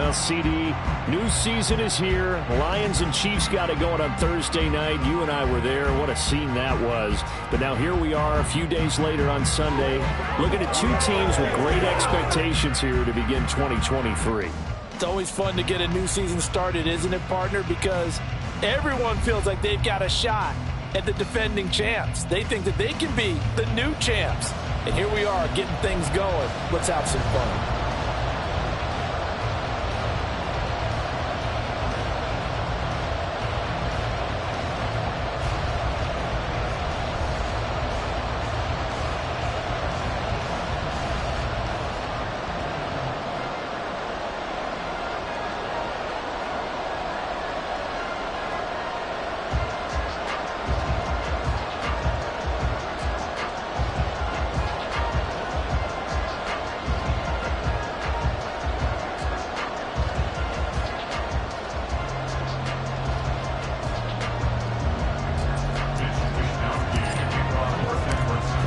Well, CD, new season is here. Lions and Chiefs got it going on Thursday night. You and I were there. What a scene that was. But now here we are a few days later on Sunday, looking at two teams with great expectations here to begin 2023. It's always fun to get a new season started, isn't it, partner? Because everyone feels like they've got a shot at the defending champs. They think that they can be the new champs. And here we are getting things going. Let's have some fun.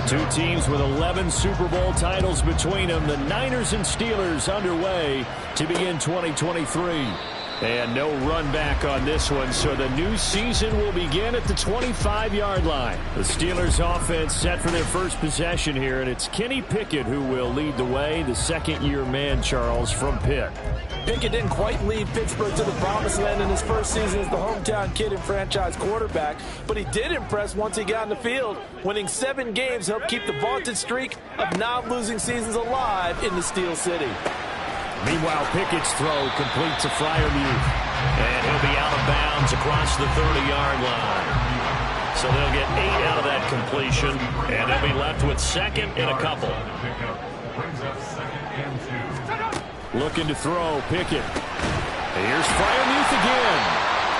Two teams with 11 Super Bowl titles between them. The Niners and Steelers underway to begin 2023. And no run back on this one, so the new season will begin at the 25-yard line. The Steelers offense set for their first possession here, and it's Kenny Pickett who will lead the way, the second-year man, Charles, from Pitt. Pickett didn't quite lead Pittsburgh to the promised land in his first season as the hometown kid and franchise quarterback, but he did impress once he got in the field. Winning 7 games helped keep the vaunted streak of non-losing seasons alive in the Steel City. Meanwhile, Pickett's throw complete to Freiermuth, and he'll be out of bounds across the 30-yard line. So they'll get 8 out of that completion, and they'll be left with second and a couple. Looking to throw, Pickett. Here's Freiermuth again.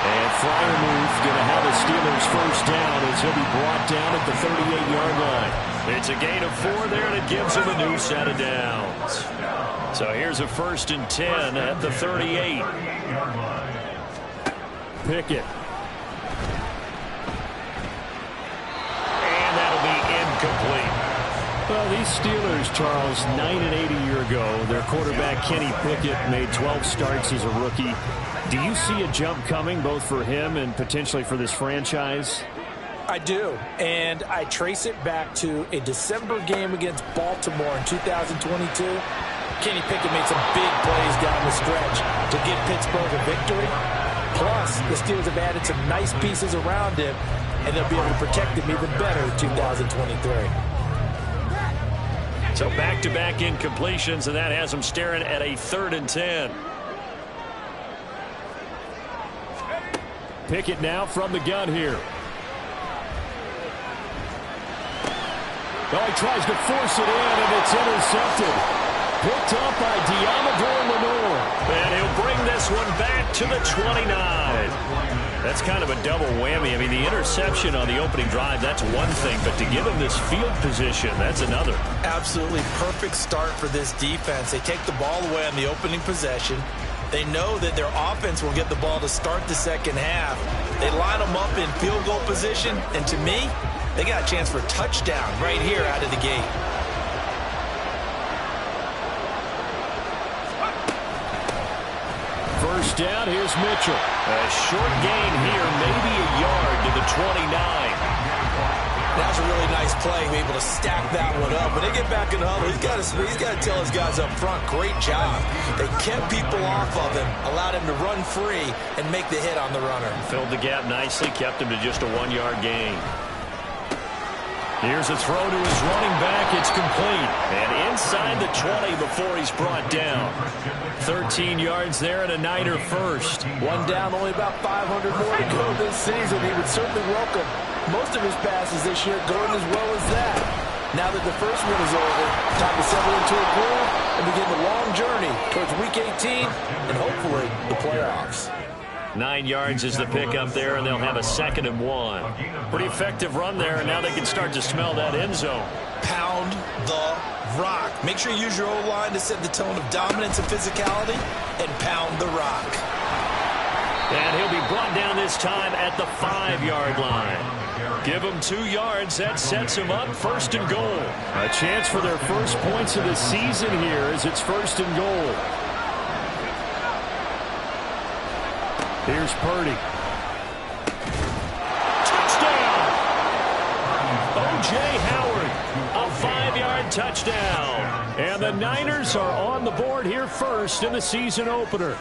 And Freiermuth going to have the Steelers first down as he'll be brought down at the 38-yard line. It's a gain of 4 there, and it gives him a new set of downs. So here's a 1st and 10 at the 38. Pickett. And that'll be incomplete. Well, these Steelers, Charles, 9-8 a year ago. Their quarterback, Kenny Pickett, made 12 starts as a rookie. Do you see a jump coming both for him and potentially for this franchise? I do, and I trace it back to a December game against Baltimore in 2022. Kenny Pickett made some big plays down the stretch to give Pittsburgh a victory. Plus, the Steelers have added some nice pieces around him, and they'll be able to protect him even better in 2023. So back-to-back incompletions, and that has them staring at a 3rd and 10. Pickett now from the gun here. Oh, he tries to force it in, and it's intercepted. Picked up by Diamador Lenore. And he'll bring this one back to the 29. That's kind of a double whammy. I mean, the interception on the opening drive, that's one thing, but to give him this field position, that's another. Absolutely perfect start for this defense. They take the ball away on the opening possession. They know that their offense will get the ball to start the second half. They line them up in field goal position, and to me, they got a chance for a touchdown right here out of the gate. First down, here's Mitchell. A short gain here, maybe a yard to the 29. That was a really nice play, able to stack that one up. When they get back in the huddle, he's got to tell his guys up front, great job. They kept people off of him, allowed him to run free and make the hit on the runner. Filled the gap nicely, kept him to just a 1-yard gain. Here's a throw to his running back. It's complete. And inside the 20 before he's brought down. 13 yards there and a Niner first. One down, only about 500 more to go this season. He would certainly welcome most of his passes this year going as well as that. Now that the first one is over, time to settle into a groove and begin the long journey towards Week 18 and hopefully the playoffs. 9 yards is the pickup there, and they'll have a 2nd and 1. Pretty effective run there, and now they can start to smell that end zone. Pound the rock. Make sure you use your O-line to set the tone of dominance and physicality, and pound the rock. And he'll be brought down this time at the 5-yard line. Give him 2 yards. That sets him up 1st and goal. A chance for their first points of the season here as it's 1st and goal. Here's Purdy. Touchdown! O.J. Howard, a 5-yard touchdown. And the Niners are on the board here first in the season opener.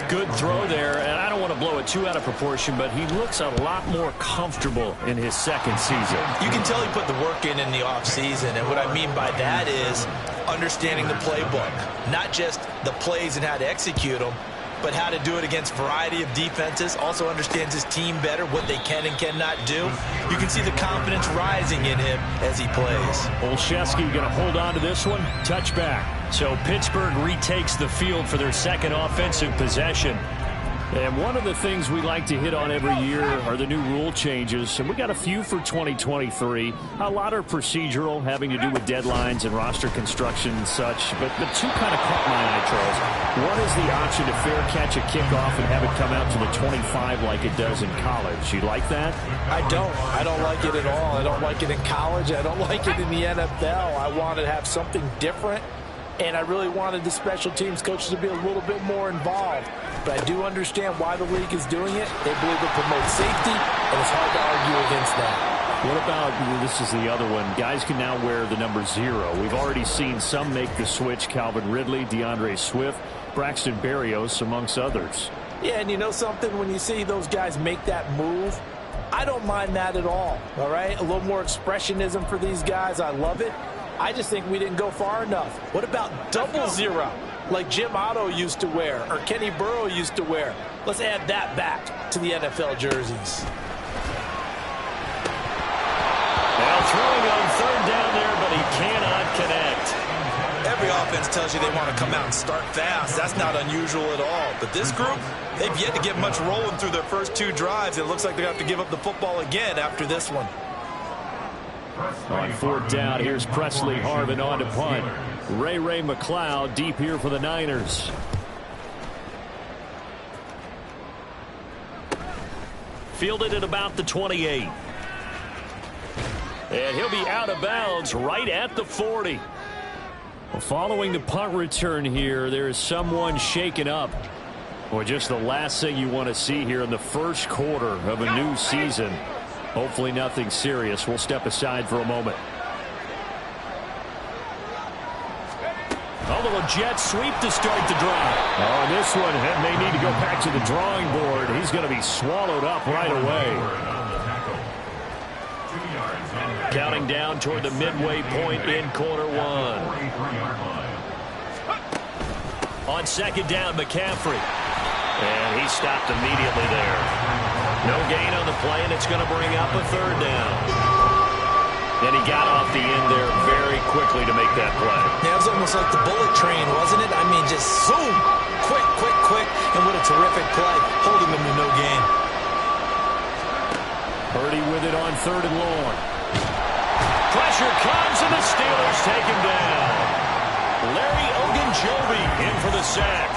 Good throw there, and I don't want to blow it too out of proportion, but he looks a lot more comfortable in his second season. You can tell he put the work in the offseason, and what I mean by that is understanding the playbook. Not just the plays and how to execute them, but how to do it against a variety of defenses. Also understands his team better, what they can and cannot do. You can see the confidence rising in him as he plays. Olszewski going to hold on to this one. Touchback. So Pittsburgh retakes the field for their second offensive possession. And one of the things we like to hit on every year are the new rule changes. And we got a few for 2023. A lot are procedural, having to do with deadlines and roster construction and such. But the two kind of caught my eye, Charles. One is the option to fair catch a kickoff and have it come out to the 25 like it does in college. You like that? I don't. I don't like it at all. I don't like it in college. I don't like it in the NFL. I want to have something different. And I really wanted the special teams coaches to be a little bit more involved. But I do understand why the league is doing it. They believe it promotes safety, and it's hard to argue against that. What about, this is the other one, guys can now wear the number 0. We've already seen some make the switch, Calvin Ridley, DeAndre Swift, Braxton Berrios, amongst others. Yeah, and you know something? When you see those guys make that move, I don't mind that at all right? A little more expressionism for these guys. I love it. I just think we didn't go far enough. What about double 0, like Jim Otto used to wear or Kenny Burrow used to wear? Let's add that back to the NFL jerseys. Now throwing on third down there, but he cannot connect. Every offense tells you they want to come out and start fast. That's not unusual at all. But this group, they've yet to get much rolling through their first 2 drives. It looks like they have to give up the football again after this one. On fourth down, here's Presley Harvin on to punt. Ray McCloud deep here for the Niners. Fielded at about the 28. And he'll be out of bounds right at the 40. Well, following the punt return here, there is someone shaken up. Well, just the last thing you want to see here in the first quarter of a new season. Hopefully nothing serious. We'll step aside for a moment. A little jet sweep to start the drive. Oh, this one may need to go back to the drawing board. He's going to be swallowed up right away. Counting down toward the midway point in quarter 1. On second down, McCaffrey. And he stopped immediately there. No gain on the play, and it's going to bring up a third down. And he got off the end there very quickly to make that play. Yeah, it was almost like the bullet train, wasn't it? I mean, just zoom, quick, and what a terrific play, holding them to no gain. Purdy with it on third and long. Pressure comes, and the Steelers take him down. Larry Ogunjobi in for the sack.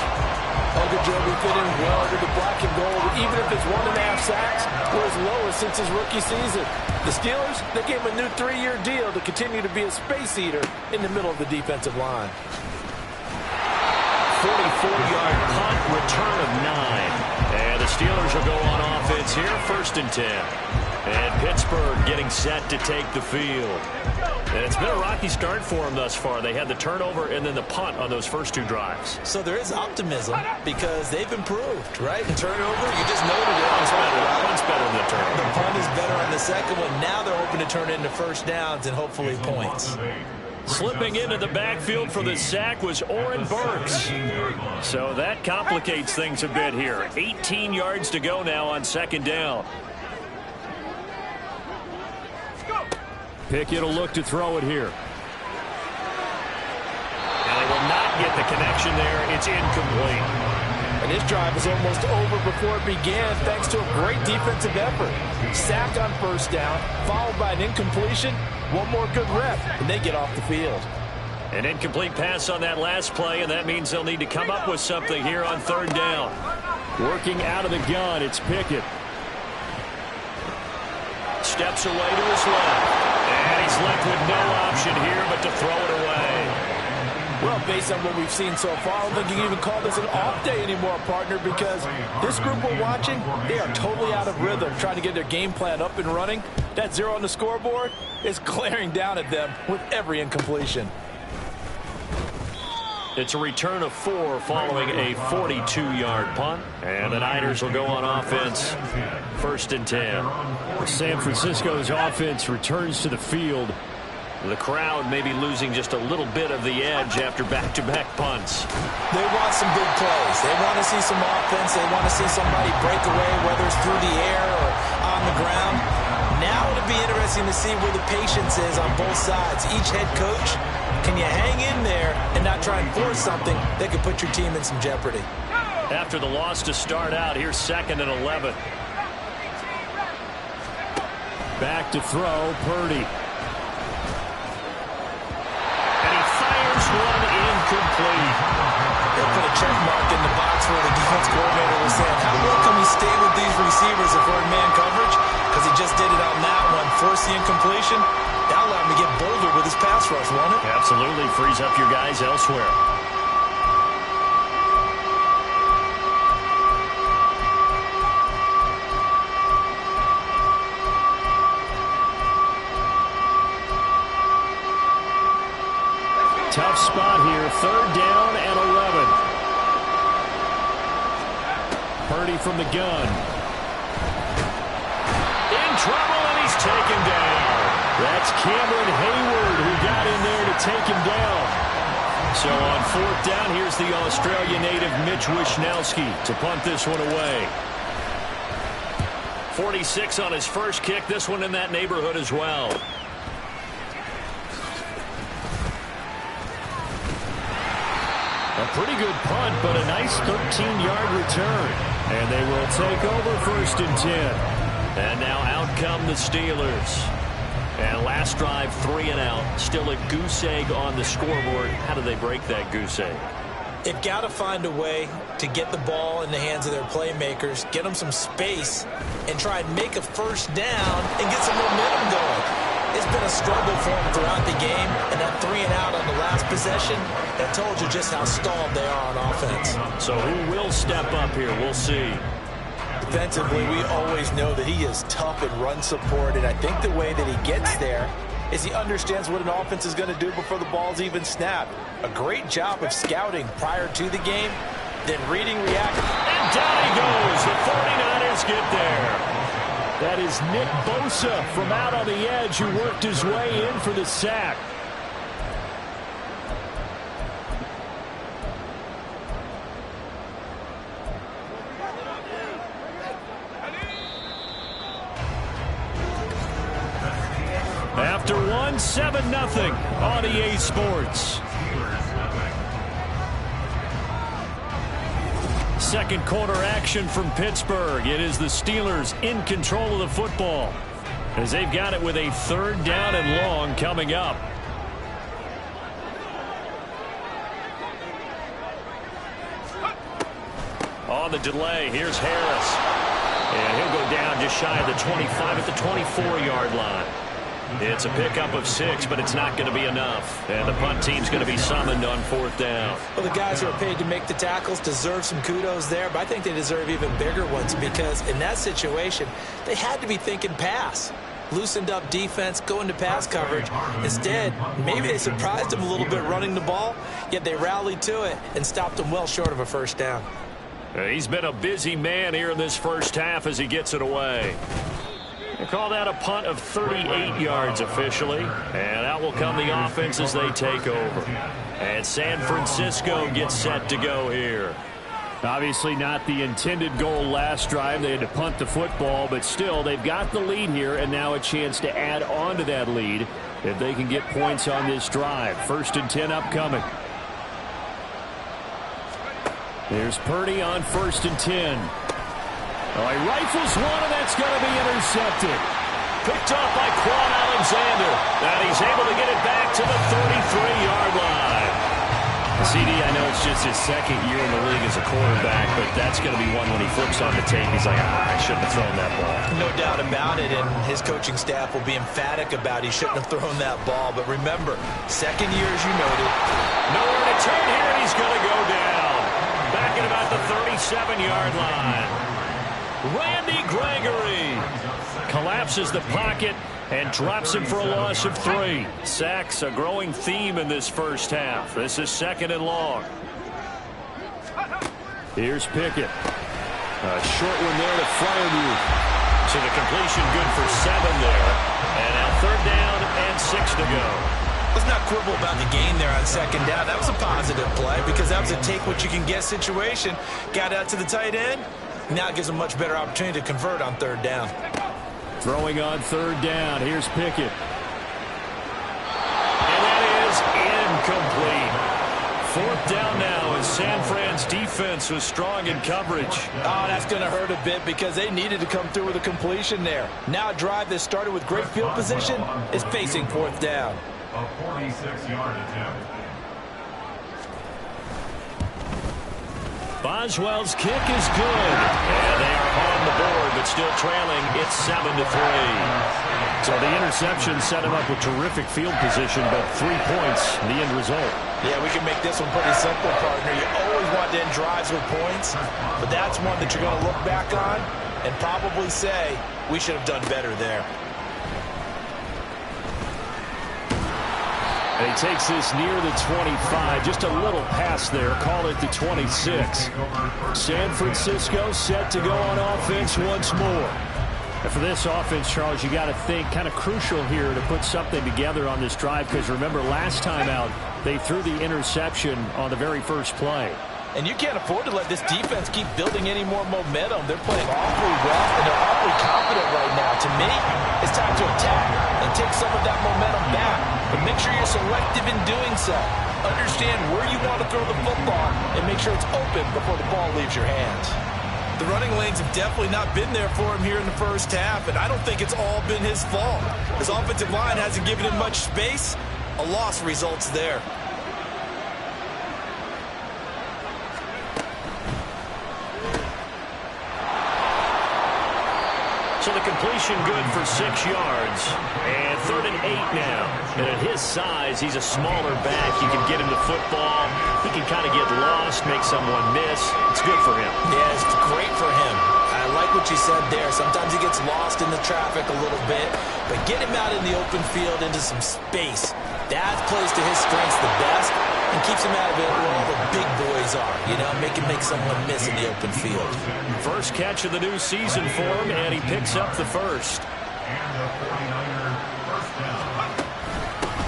Ogunjobi fit in well with the black and gold, even if it's 1.5 sacks, or his lowest since his rookie season. The Steelers, they gave him a new 3-year deal to continue to be a space eater in the middle of the defensive line. 44-yard punt, return of 9. And the Steelers will go on offense here, 1st and 10. And Pittsburgh getting set to take the field. And it's been a rocky start for them thus far. They had the turnover and then the punt on those first 2 drives. So there is optimism because they've improved, right? The turnover, you just noted it. Punt's better than the turnover. The punt is better on the second one. Now they're hoping to turn it into first downs and hopefully points. Slipping into the backfield for the sack was Oren Burks. So that complicates things a bit here. 18 yards to go now on second down. Pickett will look to throw it here. And they will not get the connection there. It's incomplete. And this drive was almost over before it began thanks to a great defensive effort. Sack on first down, followed by an incompletion. One more good rep, and they get off the field. An incomplete pass on that last play, and that means they'll need to come up with something here on third down. Working out of the gun, it's Pickett. Steps away to his left. And he's left with no option here but to throw it away. Well, based on what we've seen so far, I don't think you can even call this an off day anymore, partner, because this group we're watching, they are totally out of rhythm, trying to get their game plan up and running. That 0 on the scoreboard is glaring down at them with every incompletion. It's a return of 4 following a 42-yard punt. And the Niners will go on offense. 1st and 10. San Francisco's offense returns to the field. The crowd may be losing just a little bit of the edge after back-to-back punts. They want some big plays. They want to see some offense. They want to see somebody break away, whether it's through the air or on the ground. Now it'll be interesting to see where the patience is on both sides. Each head coach, can you hang in there and not try and force something that could put your team in some jeopardy? After the loss to start out, here's 2nd and 11. Back to throw, Purdy. One incomplete. They'll put a check mark in the box where the defense coordinator was saying, how well can we stay with these receivers if we're in man coverage? Because he just did it on that one. Force the incompletion. That'll allow him to get bolder with his pass rush, won't it? Absolutely. Frees up your guys elsewhere. Tough spot here. 3rd down and 11. Purdy from the gun. In trouble, and he's taken down. That's Cameron Hayward who got in there to take him down. So on 4th down, here's the Australia native Mitch Wishnowsky to punt this one away. 46 on his first kick. This one in that neighborhood as well. A pretty good punt, but a nice 13-yard return. And they will take over 1st and 10. And now out come the Steelers. And last drive, 3 and out. Still a goose egg on the scoreboard. How do they break that goose egg? They've got to find a way to get the ball in the hands of their playmakers, get them some space, and try and make a 1st down and get some momentum going. It's been a struggle for them throughout the game, and that 3 and out on the last possession, that told you just how stalled they are on offense. So who will step up here? We'll see. Defensively, we always know that he is tough in run support, and I think the way that he gets there is he understands what an offense is going to do before the ball's even snapped. A great job of scouting prior to the game, then reading, reacting. And down he goes. The 49ers get there. That is Nick Bosa from out on the edge who worked his way in for the sack. After one, 7-0 on EA Sports. Second quarter action from Pittsburgh. It is the Steelers in control of the football as they've got it with a 3rd down and long coming up. On the delay, here's Harris. And he'll go down just shy of the 25 at the 24-yard line. It's a pickup of 6, but it's not going to be enough. And the punt team's going to be summoned on 4th down. Well, the guys who are paid to make the tackles deserve some kudos there, but I think they deserve even bigger ones because in that situation, they had to be thinking pass. Loosened up defense, going to pass coverage. Instead, maybe they surprised them a little bit running the ball, yet they rallied to it and stopped them well short of a 1st down. He's been a busy man here in this first half as he gets it away. They call that a punt of 38 yards officially. And out will come the offense as they take over. And San Francisco gets set to go here. Obviously not the intended goal last drive. They had to punt the football, but still they've got the lead here and now a chance to add on to that lead if they can get points on this drive. 1st and 10 upcoming. There's Purdy on 1st and 10. Oh, he rifles one, and that's going to be intercepted. Picked off by Quan Alexander. And he's able to get it back to the 33-yard line. CD, I know it's just his second year in the league as a quarterback, but that's going to be one when he flips on the tape. He's like, I shouldn't have thrown that ball. No doubt about it, and his coaching staff will be emphatic about he shouldn't have thrown that ball. But remember, second year, as you noted. Nowhere to turn here, and he's going to go down. Back at about the 37-yard line. Randy Gregory collapses the pocket and drops him for a loss of 3. Sacks, a growing theme in this first half. This is 2nd and long. Here's Pickett. A short one there to Fryermuth. So the completion good for 7 there. And now 3rd down and 6 to go. Let's not quibble about the gain there on 2nd down. That was a positive play because that was a take-what-you-can-get situation. Got out to the tight end. Now it gives a much better opportunity to convert on 3rd down. Throwing on 3rd down. Here's Pickett. And that is incomplete. 4th down now as San Fran's defense was strong in coverage. Oh, that's going to hurt a bit because they needed to come through with a completion there. Now a drive that started with great field position is facing 4th down. A 46-yard attempt. Boswell's kick is good. And they are on the board, but still trailing. It's 7-3. So the interception set him up with terrific field position, but 3 points, the end result. Yeah, we can make this one pretty simple, partner. You always want to end drives with points, but that's one that you're going to look back on and probably say, we should have done better there. And he takes this near the 25. Just a little pass there. Call it the 26. San Francisco set to go on offense once more. And for this offense, Charles, you got to think kind of crucial here to put something together on this drive because remember last time out they threw the interception on the very first play. And you can't afford to let this defense keep building any more momentum. They're playing awfully well, and they're awfully confident right now. To me, it's time to attack and take some of that momentum back. But make sure you're selective in doing so. Understand where you want to throw the football and make sure it's open before the ball leaves your hands. The running lanes have definitely not been there for him here in the first half, and I don't think it's all been his fault. His offensive line hasn't given him much space. A loss results there. So the completion good for 6 yards. And 3rd and 8 now. And at his size, he's a smaller back. You can get him the football. He can kind of get lost, make someone miss. It's good for him. Yeah, it's great for him. I like what you said there. Sometimes he gets lost in the traffic a little bit. But get him out in the open field into some space. That plays to his strengths the best and keeps him out of it where all the big boys are. You know, make someone miss in the open field. First catch of the new season for him, and he picks up the first.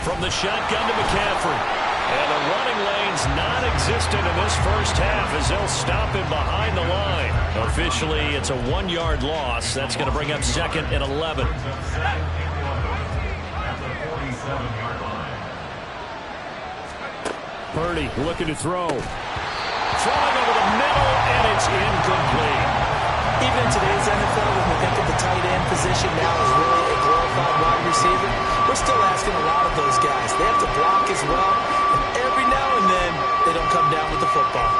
From the shotgun to McCaffrey. And the running lane's non-existent in this first half as they'll stop him behind the line. Officially, it's a 1-yard loss. That's going to bring up 2nd and 11. Purdy looking to throw. Throwing over the middle, and it's incomplete. Even in today's NFL, when we think of the tight end position now as really a glorified wide receiver, we're still asking a lot of those guys. They have to block as well, and every now and then, they don't come down with the football.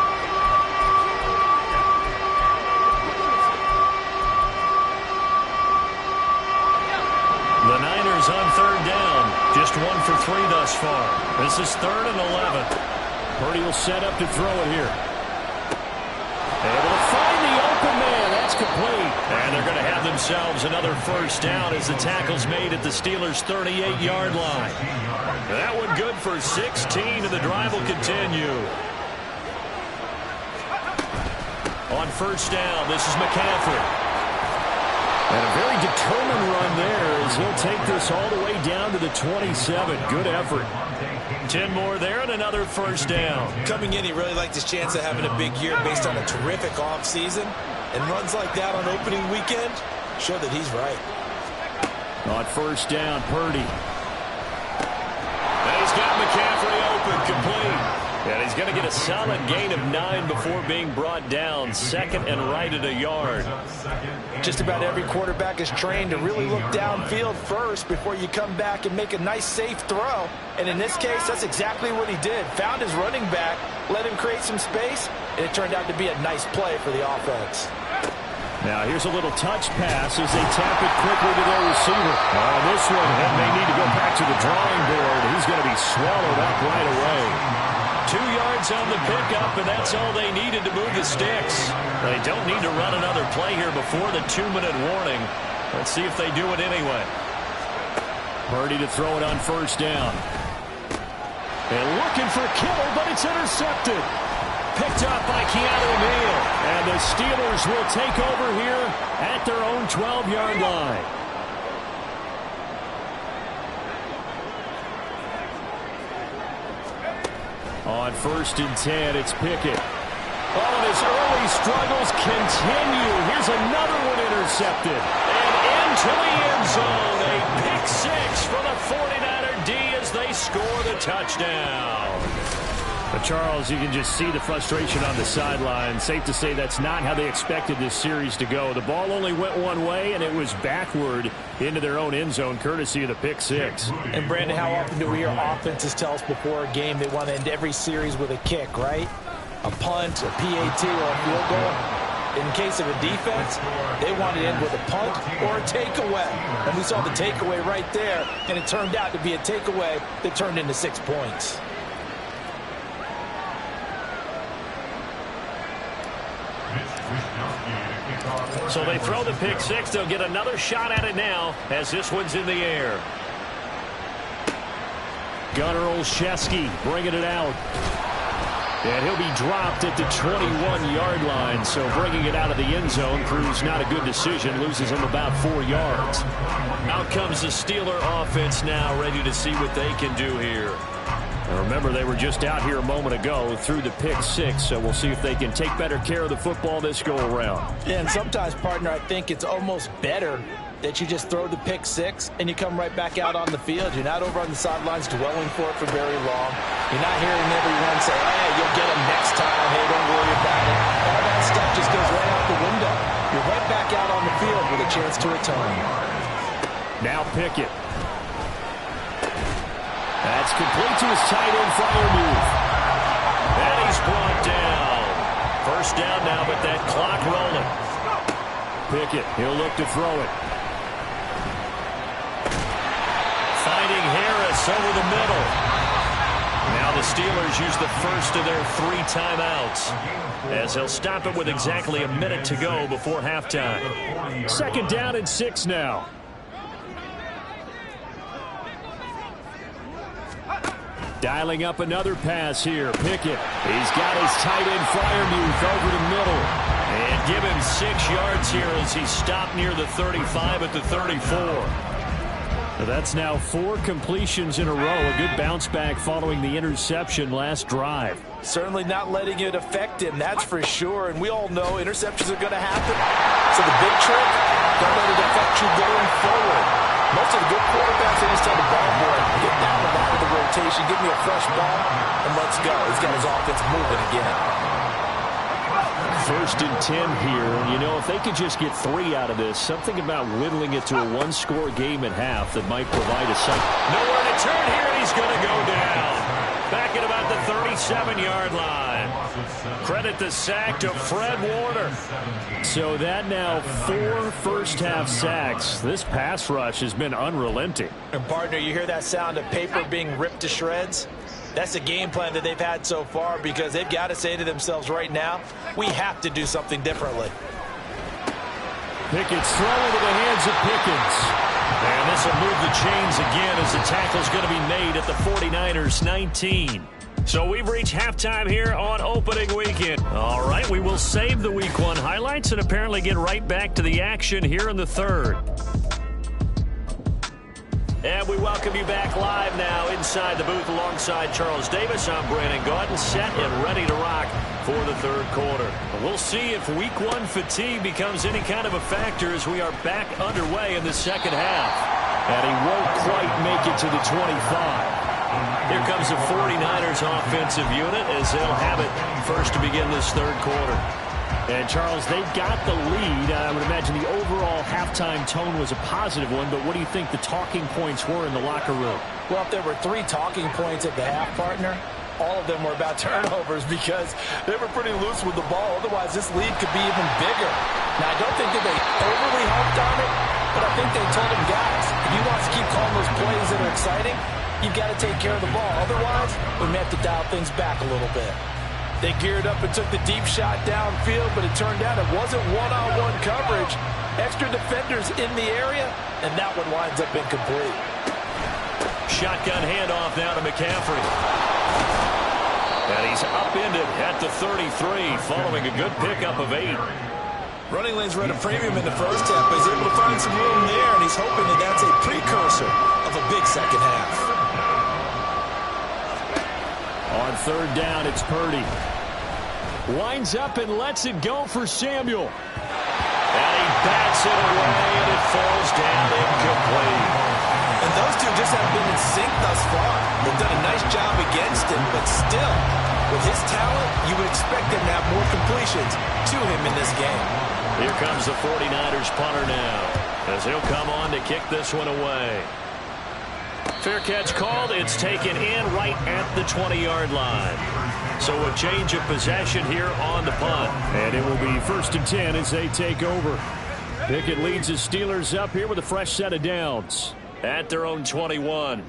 The Niners on 3rd down. Just 1 for 3 thus far. This is 3rd and 11. Purdy will set up to throw it here. Able to find the open man. That's complete. And they're going to have themselves another first down as the tackle's made at the Steelers' 38-yard line. That one good for 16, and the drive will continue. On 1st down, this is McCaffrey. And a very determined run there as he'll take this all the way down to the 27. Good effort. 10 more there and another first down. Coming in, he really liked his chance of having a big year based on a terrific offseason. And runs like that on opening weekend show that he's right. On 1st down, Purdy. And he's got McCaffrey open, complete. And he's going to get a solid gain of 9 before being brought down. Second and right at a yard. Just about every quarterback is trained to really look downfield first before you come back and make a nice, safe throw. And in this case, that's exactly what he did. Found his running back, let him create some space, and it turned out to be a nice play for the offense. Now here's a little touch pass as they tap it quickly to their receiver. This one may need to go back to the drawing board. He's going to be swallowed up right away. 2 yards on the pickup, and that's all they needed to move the sticks. They don't need to run another play here before the 2-minute warning. Let's see if they do it anyway. Purdy to throw it on first down. And looking for Kittle, but it's intercepted. Picked up by Keanu Neal. And the Steelers will take over here at their own 12-yard line. On first and 10, it's Pickett. Oh, and his early struggles continue. Here's another one intercepted. And into the end zone. A pick six for the 49er D as they score the touchdown. But Charles, you can just see the frustration on the sideline. Safe to say that's not how they expected this series to go. The ball only went one way, and it was backward into their own end zone, courtesy of the pick six. And, Brandon, how often do we hear offenses tell us before a game they want to end every series with a kick, right? A punt, a PAT, or a field goal. In case of a defense, they want to end with a punt or a takeaway. And we saw the takeaway right there, and it turned out to be a takeaway that turned into 6 points. So they throw the pick six. They'll get another shot at it now as this one's in the air. Gunnar Olszewski bringing it out. And he'll be dropped at the 21-yard line. So bringing it out of the end zone proves not a good decision. Loses him about 4 yards. Out comes the Steeler offense now, ready to see what they can do here. And remember, they were just out here a moment ago through the pick six, so we'll see if they can take better care of the football this go-around. Yeah, and sometimes, partner, I think it's almost better that you just throw the pick six and you come right back out on the field. You're not over on the sidelines dwelling for it for very long. You're not hearing everyone say, hey, you'll get them next time. Hey, don't worry about it. All that stuff just goes right out the window. You're right back out on the field with a chance to atone. Now Pickett. That's complete to his tight end Freiermuth. And he's brought down. First down now, but that clock rolling. Pickett, he'll look to throw it. Finding Harris over the middle. Now the Steelers use the first of their 3 timeouts, as they'll stop it with exactly a minute to go before halftime. Second down and 6 now. Dialing up another pass here. Pickett. He's got his tight end Freiermuth over the middle. And give him 6 yards here as he stopped near the 35 at the 34. That's now 4 completions in a row. A good bounce back following the interception last drive. Certainly not letting it affect him, that's for sure. And we all know interceptions are going to happen. So the big trick, don't let it affect you going forward. Most of the good quarterbacks, they just tell the ball boy, get down the line of the rotation, give me a fresh ball, and let's go. He's got his offense moving again. First and 10 here. And, you know, if they could just get 3 out of this, something about whittling it to a 1-score game at half that might provide a second. Nowhere to turn here, and he's going to go down. Back at about the 37-yard line. Credit the sack to Fred Warner. So that now 4 first-half sacks. This pass rush has been unrelenting. And, partner, you hear that sound of paper being ripped to shreds? That's the game plan that they've had so far, because they've got to say to themselves right now, we have to do something differently. Pickett's thrown into the hands of Pickens. And this will move the chains again as the tackle's going to be made at the 49ers 19. So we've reached halftime here on opening weekend. All right, we will save the Week 1 highlights and apparently get right back to the action here in the third. And we welcome you back live now inside the booth alongside Charles Davis. I'm Brandon Gaudin, set and ready to rock for the third quarter. We'll see if Week 1 fatigue becomes any kind of a factor as we are back underway in the second half. And he won't quite make it to the 25. Here comes the 49ers offensive unit as they'll have it first to begin this third quarter. And, Charles, they got the lead. I would imagine the overall halftime tone was a positive one, but what do you think the talking points were in the locker room? Well, if there were 3 talking points at the half, partner, all of them were about turnovers because they were pretty loose with the ball. Otherwise, this lead could be even bigger. Now, I don't think that they overly harped on it, but I think they told them, guys, if you want to keep calling those plays that are exciting, you've got to take care of the ball. Otherwise, we may have to dial things back a little bit. They geared up and took the deep shot downfield, but it turned out it wasn't one-on-one coverage. Extra defenders in the area, and that one winds up incomplete. Shotgun handoff now to McCaffrey. And he's upended at the 33, following a good pickup of 8. Running lanes were at a premium in the first half, but he's able to find some room there, and he's hoping that that's a precursor of a big second half. On third down, it's Purdy. Winds up and lets it go for Samuel. And he bats it away, and it falls down incomplete. And those two just haven't been in sync thus far. They've done a nice job against him, but still, with his talent, you would expect him to have more completions to him in this game. Here comes the 49ers punter now, as he'll come on to kick this one away. Fair catch called. It's taken in right at the 20-yard line. So a change of possession here on the punt. And it will be 1st and 10 as they take over. Pickett leads the Steelers up here with a fresh set of downs. At their own 21.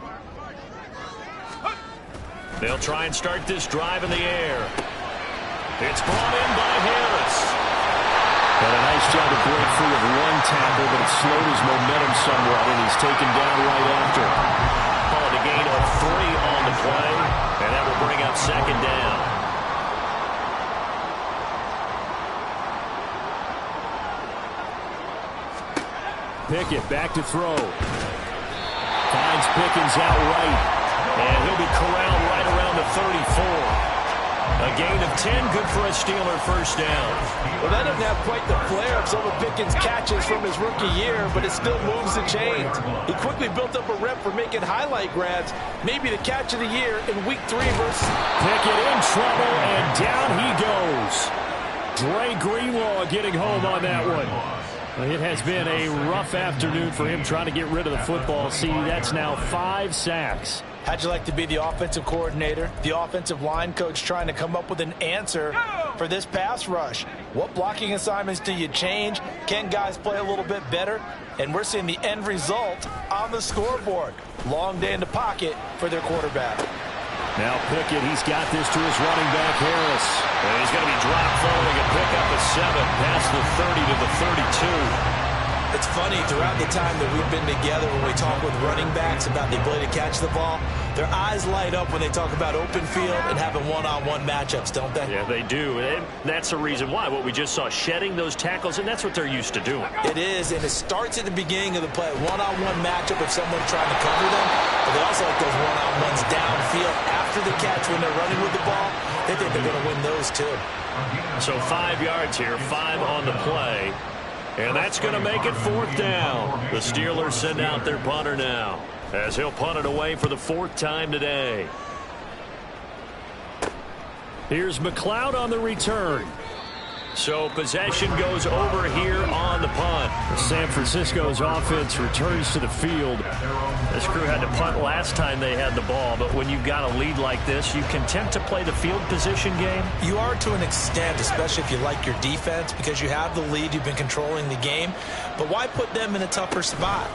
They'll try and start this drive in the air. It's brought in by Harris. Got a nice job to break free of one tackle, but it slowed his momentum somewhat, and he's taken down right after. Called a gain of 3 on the play, and that will bring up 2nd down. Pickett back to throw. Finds Pickens out right. And he'll be corralled right around the 34. A gain of 10, good for a Steeler first down. Well, that doesn't have quite the flair of some of Pickens' catches from his rookie year, but it still moves the chains. He quickly built up a rep for making highlight grabs. Maybe the catch of the year in Week 3 versus... Pickett in trouble, and down he goes. Dre Greenlaw getting home on that one. It has been a rough afternoon for him trying to get rid of the football. See, that's now 5 sacks. How'd you like to be the offensive coordinator, the offensive line coach trying to come up with an answer for this pass rush? What blocking assignments do you change? Can guys play a little bit better? And we're seeing the end result on the scoreboard. Long day in the pocket for their quarterback. Now Pickett, he's got this to his running back, Harris. And he's going to be dropped following a pickup of 7 past the 30 to the 32. It's funny, throughout the time that we've been together when we talk with running backs about the ability to catch the ball, their eyes light up when they talk about open field and having one-on-one matchups, don't they? Yeah, they do. And that's the reason why. What we just saw, shedding those tackles, and that's what they're used to doing. It is, and it starts at the beginning of the play. One-on-one matchup if someone's trying to cover them, but they also like those one-on-ones downfield after the catch when they're running with the ball. They think they're going to win those too. So 5 yards here, 5 on the play. And that's going to make it 4th down. The Steelers send out their punter now, as he'll punt it away for the 4th time today. Here's McLeod on the return. So possession goes over here on the punt. San Francisco's offense returns to the field. This crew had to punt last time they had the ball, but when you've got a lead like this, you content to play the field position game? You are to an extent, especially if you like your defense, because you have the lead, you've been controlling the game. But why put them in a tougher spot?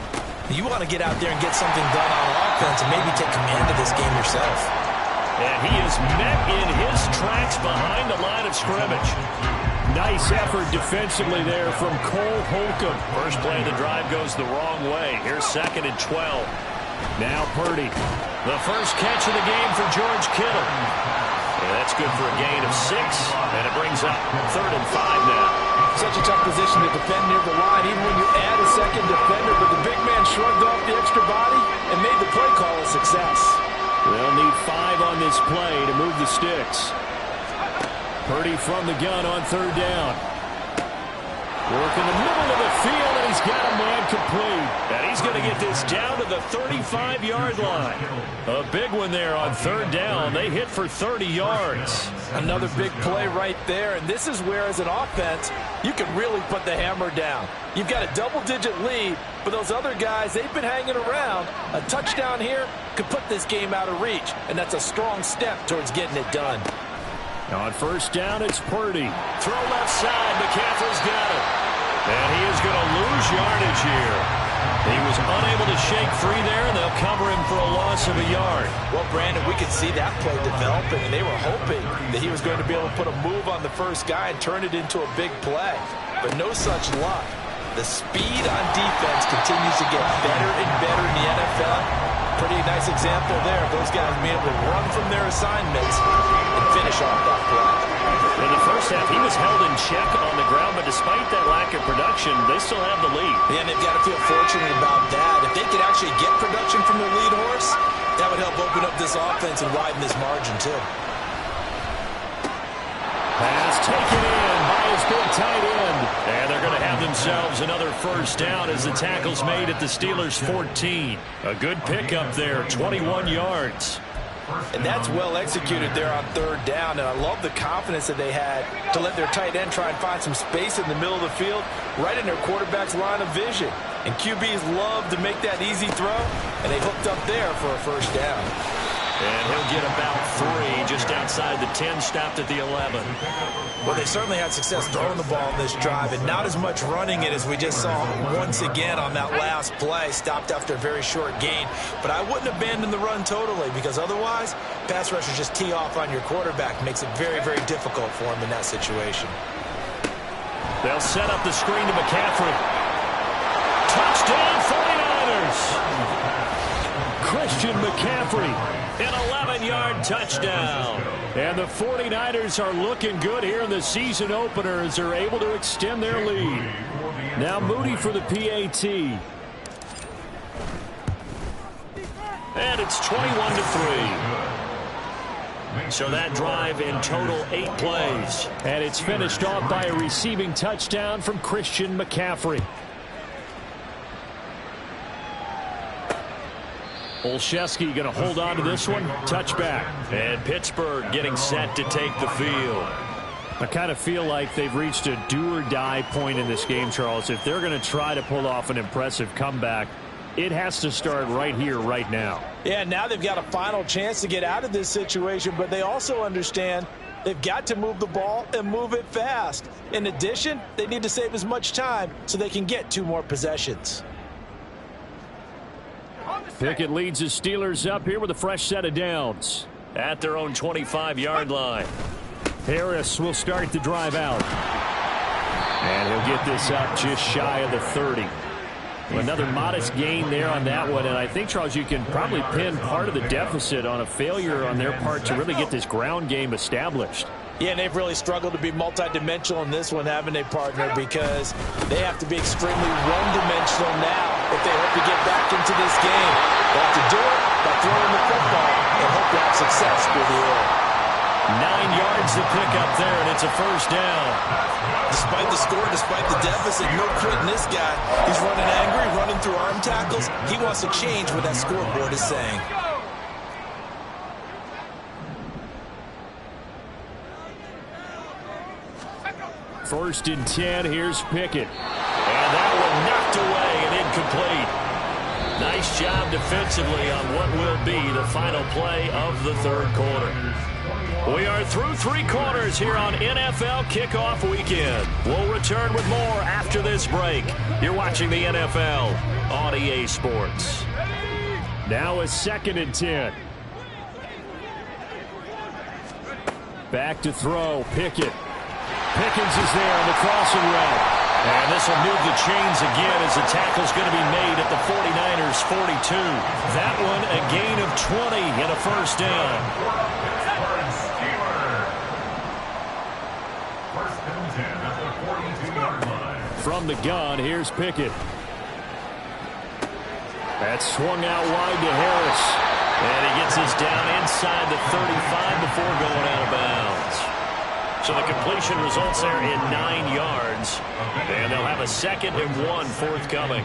You want to get out there and get something done on offense and maybe take command of this game yourself. And he is met in his tracks behind the line of scrimmage. Nice effort defensively there from Cole Holcomb. First play of the drive goes the wrong way. Here's 2nd and 12. Now Purdy. The first catch of the game for George Kittle. And that's good for a gain of 6. And it brings up 3rd and 5 now. Such a tough position to defend near the line, even when you add a second defender. But the big man shrugged off the extra body and made the play call a success. They'll need 5 on this play to move the sticks. Purdy from the gun on 3rd down. Working the middle of the field, and he's got a man complete. And he's going to get this down to the 35-yard line. A big one there on third down. They hit for 30 yards. Another big play right there, and this is where, as an offense, you can really put the hammer down. You've got a double-digit lead, but those other guys, they've been hanging around. A touchdown here could put this game out of reach, and that's a strong step towards getting it done. On first down, it's Purdy. Throw left side. McCaffrey's got it. And he is going to lose yardage here. He was unable to shake free there, and they'll cover him for a loss of a yard. Well, Brandon, we could see that play developing, and they were hoping that he was going to be able to put a move on the first guy and turn it into a big play. But no such luck. The speed on defense continues to get better and better in the NFL. Pretty nice example there of those guys being able to run from their assignments and finish off that play. In the first half, he was held in check on the ground, but despite that lack of production, they still have the lead. Yeah, and they've got to feel fortunate about that. If they could actually get production from their lead horse, that would help open up this offense and widen this margin, too. Pass taken in by his big tight end. And they're going to have themselves another first down as the tackle's made at the Steelers' 14. A good pickup there, 21 yards. And that's well executed there on third down. And I love the confidence that they had to let their tight end try and find some space in the middle of the field, right in their quarterback's line of vision. And QBs love to make that easy throw, and they hooked up there for a first down. And he'll get about 3 just outside the 10, stopped at the 11. Well, they certainly had success throwing the ball in this drive, and not as much running it as we just saw once again on that last play. Stopped after a very short gain. But I wouldn't abandon the run totally, because otherwise, pass rushers just tee off on your quarterback. Makes it very, very difficult for him in that situation. They'll set up the screen to McCaffrey. Touchdown, 49ers! Christian McCaffrey. An 11-yard touchdown. And the 49ers are looking good here in the season opener as they're able to extend their lead. Now Moody for the PAT. And it's 21-3. So that drive in total 8 plays. And it's finished off by a receiving touchdown from Christian McCaffrey. Olszewski going to hold on to this one. Touchback. And Pittsburgh getting set to take the field. I kind of feel like they've reached a do-or-die point in this game, Charles. If they're going to try to pull off an impressive comeback, it has to start right here, right now. Yeah, now they've got a final chance to get out of this situation, but they also understand they've got to move the ball and move it fast. In addition, they need to save as much time so they can get 2 more possessions. Pickett leads his Steelers up here with a fresh set of downs. At their own 25-yard line. Harris will start the drive out. And he'll get this up just shy of the 30. Another modest gain there on that one. And I think, Charles, you can probably pin part of the deficit on a failure on their part to really get this ground game established. Yeah, and they've really struggled to be multidimensional in this one, haven't they, partner? Because they have to be extremely one-dimensional now if they hope to get back into this game. They have to do it by throwing the football and hope to have success through the air. 9 yards to pick up there, and it's a first down. Despite the score, despite the deficit, no quitting this guy. He's running angry, running through arm tackles. He wants to change what that scoreboard is saying. First and 10, here's Pickett. And that one knocked away and incomplete. Nice job defensively on what will be the final play of the third quarter. We are through 3 quarters here on NFL Kickoff Weekend. We'll return with more after this break. You're watching the NFL on EA Sports. Now a second and 10. Back to throw, Pickett. Pickens is there on the crossing route. And this will move the chains again as the tackle's going to be made at the 49ers 42. That one a gain of 20 and a first down. From the gun, here's Pickett. That's swung out wide to Harris. And he gets us down inside the 35 before going out of bounds. So So the completion results there in 9 yards. And they'll have a 2nd and 1 forthcoming.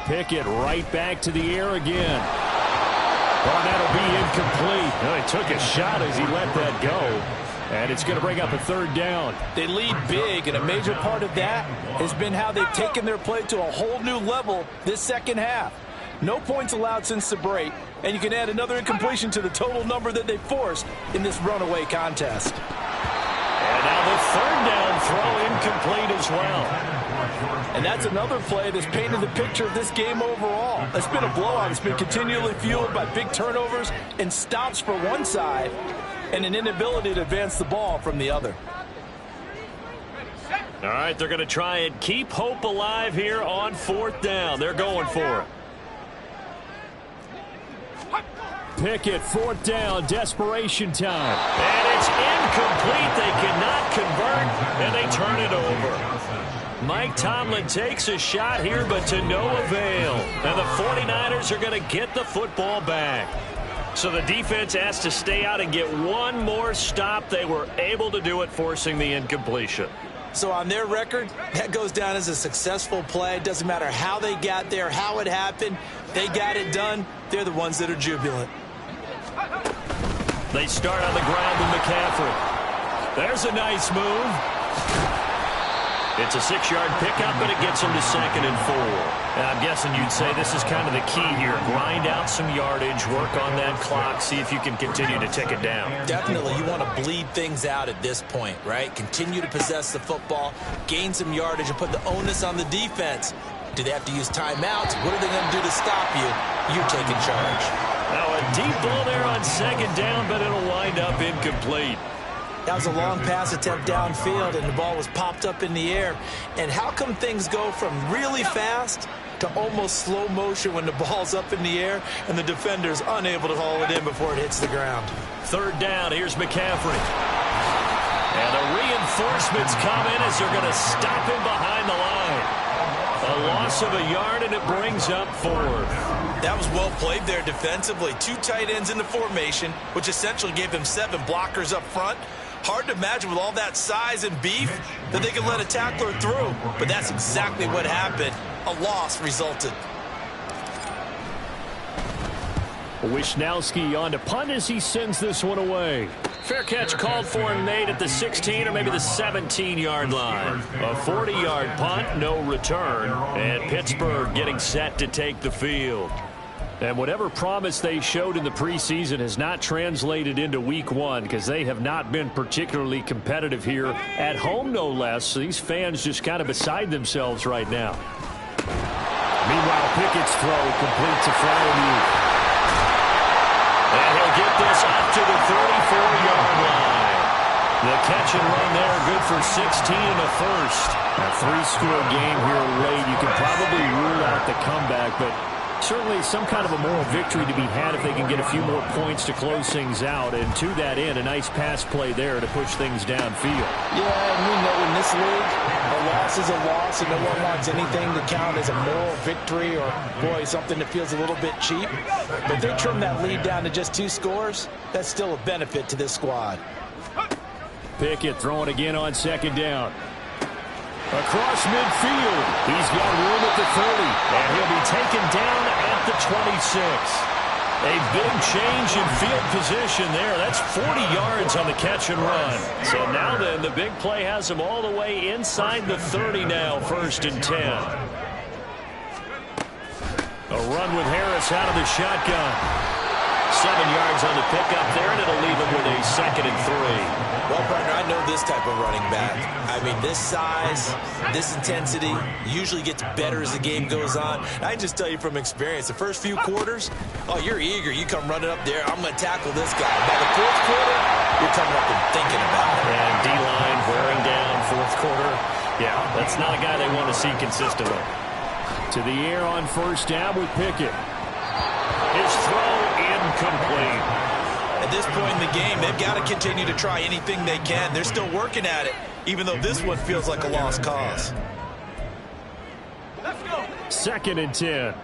Pickett right back to the air again. Oh, that'll be incomplete. Well, he took a shot as he let that go. And it's going to bring up a 3rd down. They lead big, and a major part of that has been how they've taken their play to a whole new level this second half. No points allowed since the break, and you can add another incompletion to the total number that they forced in this runaway contest. And now the 3rd down throw incomplete as well. And that's another play that's painted the picture of this game overall. It's been a blowout. It's been continually fueled by big turnovers and stops for one side and an inability to advance the ball from the other. All right, they're going to try and keep hope alive here on 4th down. They're going for it. Pickett, 4th down, desperation time. And it's incomplete. They cannot convert, and they turn it over. Mike Tomlin takes a shot here, but to no avail. And the 49ers are going to get the football back. So the defense has to stay out and get one more stop. They were able to do it, forcing the incompletion. So on their record, that goes down as a successful play. It doesn't matter how they got there, how it happened. They got it done. They're the ones that are jubilant. They start on the ground with McCaffrey. There's a nice move. It's a 6-yard pickup, but it gets them to 2nd and 4. And I'm guessing you'd say this is kind of the key here. Grind out some yardage, work on that clock, see if you can continue to tick it down. Definitely. You want to bleed things out at this point, right? Continue to possess the football, gain some yardage, and put the onus on the defense. Do they have to use timeouts? What are they going to do to stop you? You're taking charge. Now a deep ball there on 2nd down, but it'll wind up incomplete. That was a long pass attempt downfield, and the ball was popped up in the air. And how come things go from really fast to almost slow motion when the ball's up in the air and the defender's unable to haul it in before it hits the ground? 3rd down, here's McCaffrey. And the reinforcements come in as they're going to stop him behind the line. A loss of a yard, and it brings up 4th. That was well played there defensively. 2 tight ends in the formation, which essentially gave them 7 blockers up front. Hard to imagine with all that size and beef that they could let a tackler through. But that's exactly what happened. A loss resulted. Wishnowski on to punt as he sends this one away. Fair catch called for and made at the 16 or maybe the 17-yard line. A 40-yard punt, no return. And Pittsburgh getting set to take the field. And whatever promise they showed in the preseason has not translated into week 1 because they have not been particularly competitive here at home, no less. So these fans just kind of beside themselves right now. Meanwhile, Pickett's throw completes a Freiermuth. And he'll get this up to the 34-yard line. The catch and run there, good for 16 and a first. A 3-score game here late. You can probably rule out the comeback, but certainly some kind of a moral victory to be had if they can get a few more points to close things out. And to that end, a nice pass play there to push things downfield. Yeah, and we know in this league, a loss is a loss, and no one wants anything to count as a moral victory or, boy, something that feels a little bit cheap. But if they trim that lead down to just 2 scores, that's still a benefit to this squad. Pickett throwing again on 2nd down. Across midfield. He's got room at the 30. And he'll be taken down at the 26. A big change in field position there. That's 40 yards on the catch and run. So now then, the big play has him all the way inside the 30 now, 1st and 10. A run with Harris out of the shotgun. 7 yards on the pickup there, and it'll leave him with a 2nd and 3. Well, partner, I know this type of running back. I mean, this size, this intensity usually gets better as the game goes on. I can just tell you from experience, the first few quarters, oh, you're eager. You come running up there, I'm going to tackle this guy. By the 4th quarter, you're coming up and thinking about it. And D-line wearing down 4th quarter. Yeah, that's not a guy they want to see consistently. To the air on 1st down with Pickett. His throw incomplete. At this point in the game, they've got to continue to try anything they can. They're still working at it, even though this one feels like a lost cause. Let's go. 2nd and 10.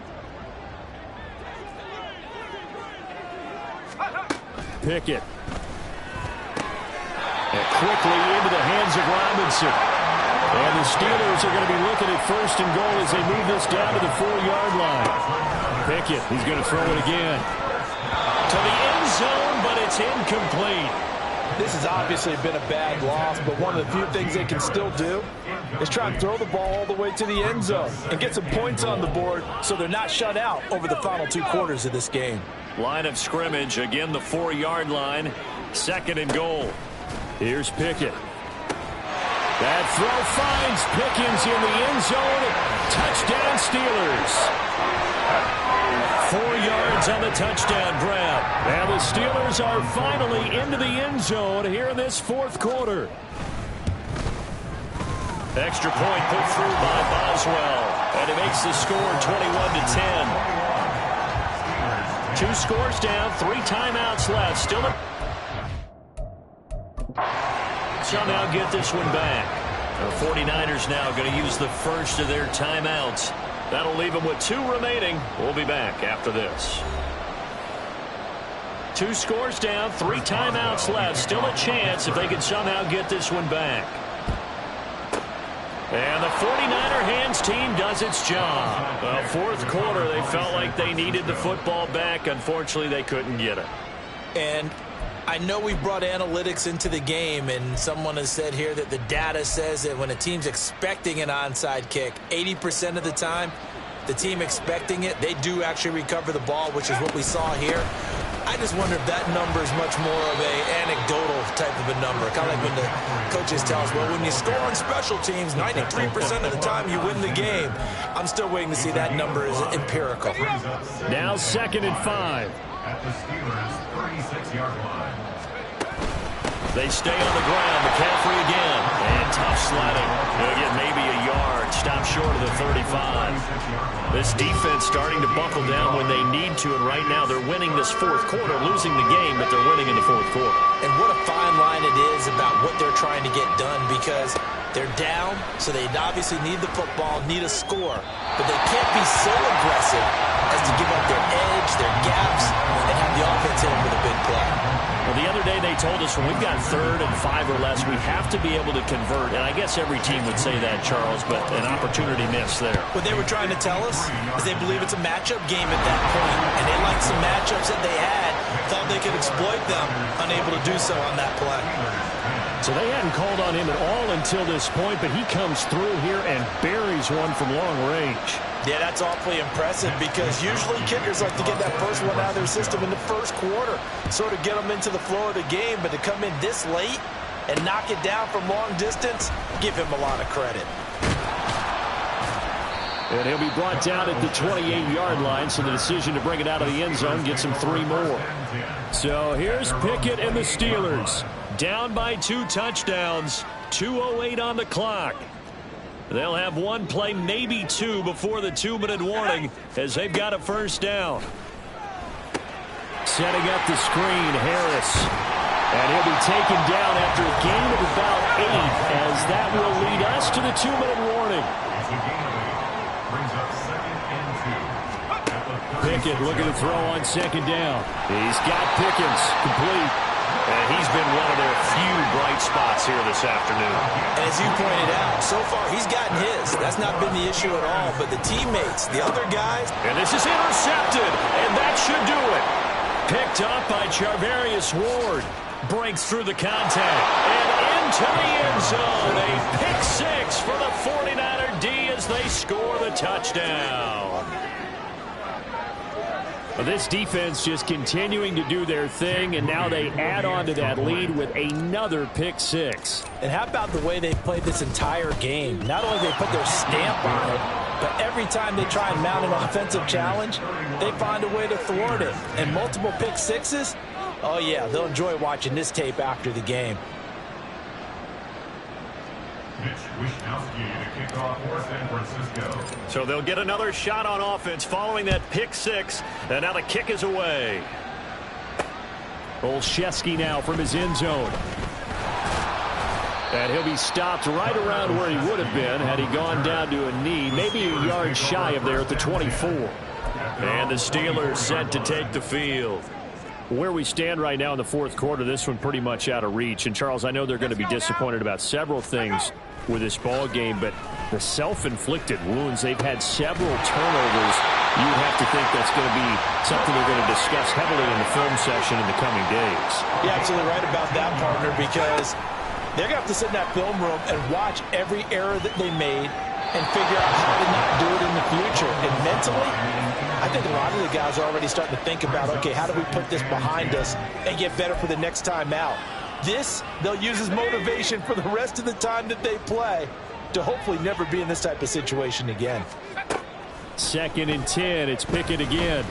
Pickett. And quickly into the hands of Robinson. And the Steelers are going to be looking at first and goal as they move this down to the 4-yard line. Pickett, he's going to throw it again. To the end zone, but it's incomplete. This has obviously been a bad loss, but one of the few things they can still do is try and throw the ball all the way to the end zone and get some points on the board so they're not shut out over the final 2 quarters of this game. Line of scrimmage, again the 4-yard line. 2nd and goal. Here's Pickett. That throw finds Pickens in the end zone. Touchdown Steelers. 4 yards on the touchdown grab. And the Steelers are finally into the end zone here in this 4th quarter. Extra point put through by Boswell. And it makes the score 21-10. 2 scores down, 3 timeouts left. Still somehow get this one back. The 49ers now going to use the first of their timeouts. That'll leave them with 2 remaining. We'll be back after this. 2 scores down, 3 timeouts left. Still a chance if they can somehow get this one back. And the 49er hands team does its job. 4th quarter, they felt like they needed the football back. Unfortunately, they couldn't get it. And I know we brought analytics into the game, and someone has said here that the data says that when a team's expecting an onside kick, 80% of the time, the team expecting it, they do actually recover the ball, which is what we saw here. I just wonder if that number is much more of a anecdotal type of a number. Kind of like when the coaches tell us, well, when you score on special teams, 93% of the time you win the game. I'm still waiting to see that number is empirical. Now 2nd and 5. At the Steelers' 36-yard line. They stay on the ground. McCaffrey again. And tough sledding. They'll get maybe a yard. Stop short of the 35. This defense starting to buckle down when they need to. And right now they're winning this 4th quarter. Losing the game, but they're winning in the 4th quarter. And what a fine line it is about what they're trying to get done, because they're down, so they obviously need the football, need a score. But they can't be so aggressive as to give up their edge, their gaps, and have the offense hit them with a big play. Well, the other day they told us when we've got 3rd and 5 or less, we have to be able to convert. And I guess every team would say that, Charles, but an opportunity missed there. What they were trying to tell us is they believe it's a matchup game at that point. And they liked some matchups that they had, thought they could exploit them, unable to do so on that play. So they hadn't called on him at all until this point, but he comes through here and buries one from long range. Yeah, that's awfully impressive, because usually kickers like to get that first one out of their system in the 1st quarter, sort of get them into the flow of the game. But to come in this late and knock it down from long distance, give him a lot of credit. And he'll be brought down at the 28-yard line, so the decision to bring it out of the end zone gets him 3 more. So here's Pickett and the Steelers. Down by 2 touchdowns, 2:08 on the clock. They'll have 1 play, maybe 2, before the 2-minute warning, as they've got a first down. Setting up the screen, Harris. And he'll be taken down after a gain of about 8, as that will lead us to the 2-minute warning. Pickett looking to throw on 2nd down. He's got Pickens complete. And he's been one of their few bright spots here this afternoon. And as you pointed out, so far he's gotten his. That's not been the issue at all. But the teammates, the other guys. And this is intercepted, and that should do it. Picked up by Charvarius Ward. Breaks through the contact. And into the end zone. A pick 6 for the 49er D as they score the touchdown. Well, this defense just continuing to do their thing, and now they add on to that lead with another pick 6. And how about the way they played this entire game? Not only they put their stamp on it, but every time they try and mount an offensive challenge, they find a way to thwart it. And multiple pick 6s, oh yeah, they'll enjoy watching this tape after the game. So they'll get another shot on offense following that pick 6. And now the kick is away. Olszewski now from his end zone. And he'll be stopped right around where he would have been had he gone down to a knee, maybe a yard shy of there at the 24. And the Steelers set to take the field. Where we stand right now in the fourth quarter, this one pretty much out of reach. And, Charles, I know they're going to be disappointed about several things with this ball game, but the self-inflicted wounds, they've had several turnovers. You would have to think that's going to be something they're going to discuss heavily in the film session in the coming days. You're absolutely right about that, partner, because they're going to have to sit in that film room and watch every error that they made and figure out how to not do it in the future. And mentally, I think a lot of the guys are already starting to think about, okay, how do we put this behind us and get better for the next time out? This, they'll use as motivation for the rest of the time that they play to hopefully never be in this type of situation again. 2nd and 10. It's Pickett again.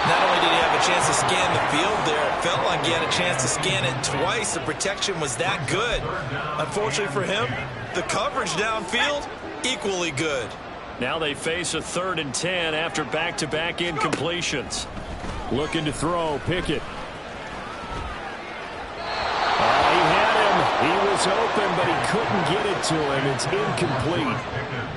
Not only did he have a chance to scan the field there, it felt like he had a chance to scan it twice. The protection was that good. Unfortunately for him, the coverage downfield, equally good. Now they face a 3rd and 10 after back-to-back incompletions. Looking to throw, Pickett. He had him. He was open, but he couldn't get it to him. It's incomplete.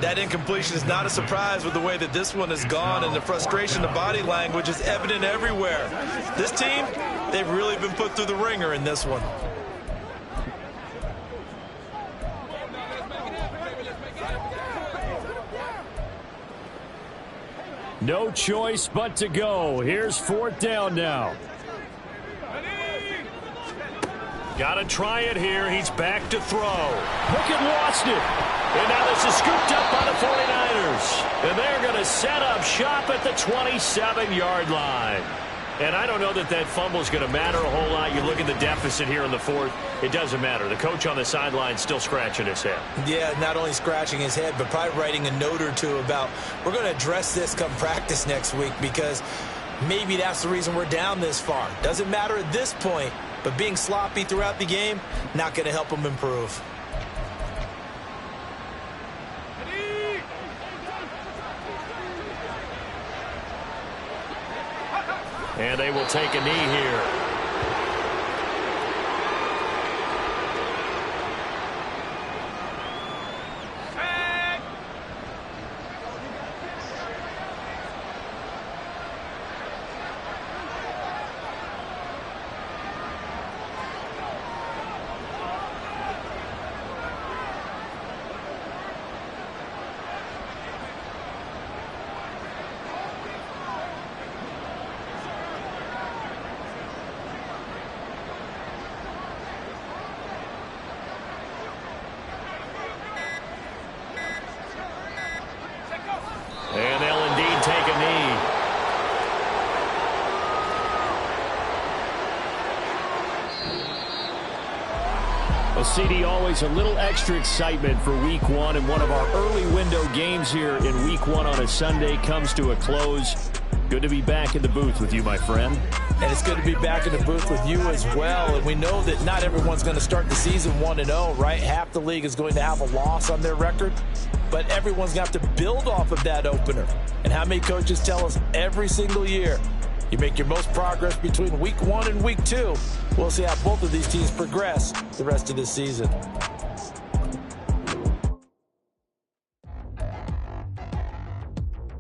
That incompletion is not a surprise with the way that this one has gone, and the frustration, the body language is evident everywhere. This team, they've really been put through the ringer in this one. No choice but to go. Here's 4th down now. Got to try it here. He's back to throw. Pickett lost it. And now this is scooped up by the 49ers. And they're going to set up shop at the 27-yard line. And I don't know that that fumble is going to matter a whole lot. You look at the deficit here in the 4th. It doesn't matter. The coach on the sideline still scratching his head. Yeah, not only scratching his head, but probably writing a note or two about, we're going to address this come practice next week, because maybe that's the reason we're down this far. Doesn't matter at this point, but being sloppy throughout the game, not going to help him improve. And they will take a knee here. And they'll indeed take a knee. Well, CD, always a little extra excitement for Week 1, and one of our early window games here in Week 1 on a Sunday comes to a close. Good to be back in the booth with you, my friend. And it's good to be back in the booth with you as well. And we know that not everyone's going to start the season 1-0, right? Half the league is going to have a loss on their record. But everyone's going to have to build off of that opener. And how many coaches tell us every single year, you make your most progress between Week 1 and Week 2. We'll see how both of these teams progress the rest of this season.